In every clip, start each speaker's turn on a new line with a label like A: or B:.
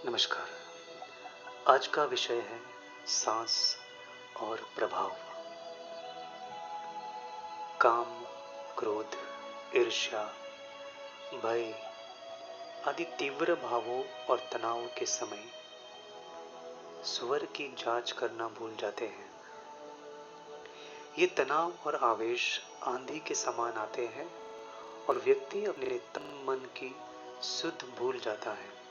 A: नमस्कार। आज का विषय है सांस और प्रभाव। काम, क्रोध, ईर्ष्या, भय आदि तीव्र भावों और तनाव के समय स्वर की जांच करना भूल जाते हैं। ये तनाव और आवेश आंधी के समान आते हैं और व्यक्ति अपने तन मन की सुध भूल जाता है।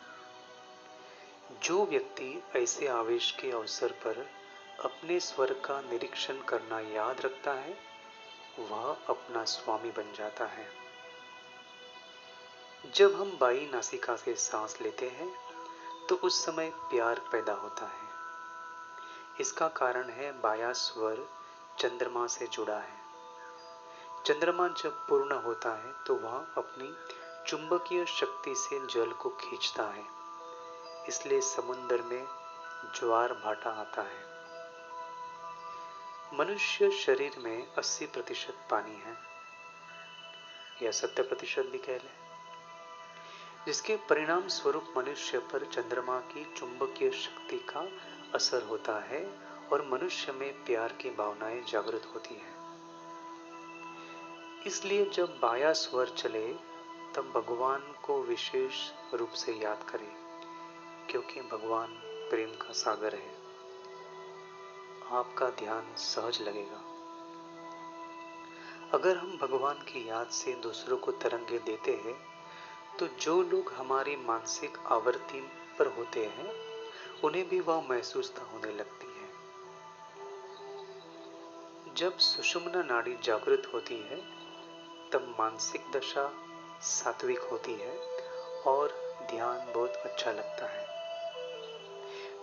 A: जो व्यक्ति ऐसे आवेश के अवसर पर अपने स्वर का निरीक्षण करना याद रखता है, वह अपना स्वामी बन जाता है। जब हम बाई नासिका से सांस लेते हैं, तो उस समय प्यार पैदा होता है। इसका कारण है बायां स्वर चंद्रमा से जुड़ा है। चंद्रमा जब पूर्ण होता है, तो वह अपनी चुंबकीय शक्ति से जल को खींचता है। इसलिए समुद्र में ज्वार भाटा आता है। मनुष्य शरीर में 80% पानी है, या 70% भी कह लें, जिसके परिणाम स्वरूप मनुष्य पर चंद्रमा की चुंबकीय शक्ति का असर होता है और मनुष्य में प्यार की भावनाएं जागृत होती हैं। इसलिए जब बायां स्वर चले, तब भगवान को विशेष रूप से याद करें, क्योंकि भगवान प्रेम का सागर है। आपका ध्यान सहज लगेगा। अगर हम भगवान की याद से दूसरों को तरंगे देते हैं, तो जो लोग हमारी मानसिक आवर्ती पर होते हैं, उन्हें भी वह महसूस होने लगती है। जब सुषुम्ना नाड़ी जागृत होती है, तब मानसिक दशा सात्विक होती है और ध्यान बहुत अच्छा लगता है।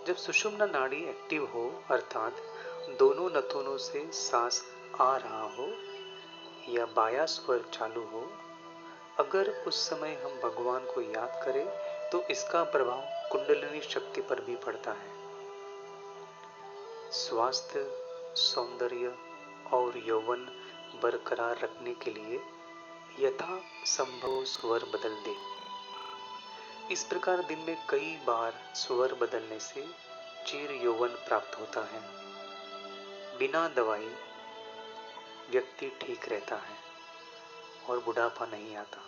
A: जब सुषुम्ना नाड़ी एक्टिव हो, अर्थात दोनों नथुनों से सांस आ रहा हो या बायां स्वर चालू हो, अगर उस समय हम भगवान को याद करें, तो इसका प्रभाव कुंडलिनी शक्ति पर भी पड़ता है। स्वास्थ्य, सौंदर्य और यौवन बरकरार रखने के लिए यथा संभव स्वर बदल दें। इस प्रकार दिन में कई बार स्वर बदलने से चिर यौवन प्राप्त होता है। बिना दवाई व्यक्ति ठीक रहता है और बुढ़ापा नहीं आता।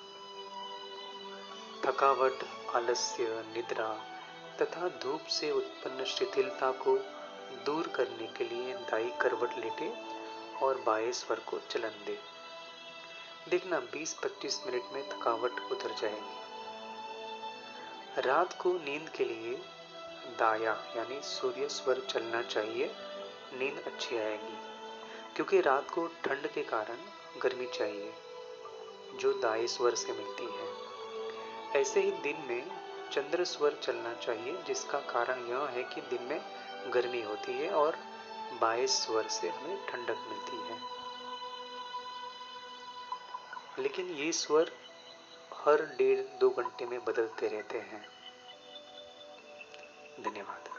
A: थकावट, आलस्य, निद्रा तथा धूप से उत्पन्न शिथिलता को दूर करने के लिए दाई करवट लेटे और बाएं स्वर को चलन दे। देखना 20-25 मिनट में थकावट उतर जाएगी। रात को नींद के लिए दाया यानी सूर्य स्वर चलना चाहिए। नींद अच्छी आएगी, क्योंकि रात को ठंड के कारण गर्मी चाहिए, जो दाएं स्वर से मिलती है। ऐसे ही दिन में चंद्र स्वर चलना चाहिए, जिसका कारण यह है कि दिन में गर्मी होती है और बाएं स्वर से हमें ठंडक मिलती है। लेकिन ये स्वर हर 1.5-2 घंटे में बदलते रहते हैं। धन्यवाद।